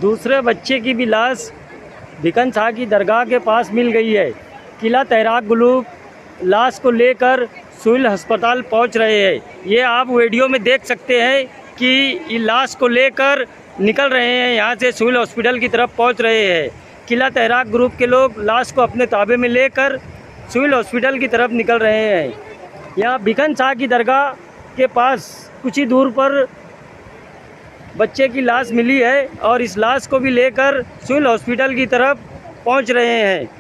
दूसरे बच्चे की भी लाश भिकन शाह की दरगाह के पास मिल गई है। किला तहराक गुलूक लाश को लेकर सिविल अस्पताल पहुंच रहे हैं। ये आप वीडियो में देख सकते हैं कि ये लाश को लेकर निकल रहे हैं, यहाँ से सिविल हॉस्पिटल की तरफ पहुंच रहे हैं। किला तहराक ग्रुप के लोग लाश को अपने ताबे में लेकर सिविल हॉस्पिटल की तरफ निकल रहे हैं। यहाँ भिकन शाह की दरगाह के पास कुछ ही दूर पर बच्चे की लाश मिली है और इस लाश को भी लेकर सिविल हॉस्पिटल की तरफ पहुंच रहे हैं।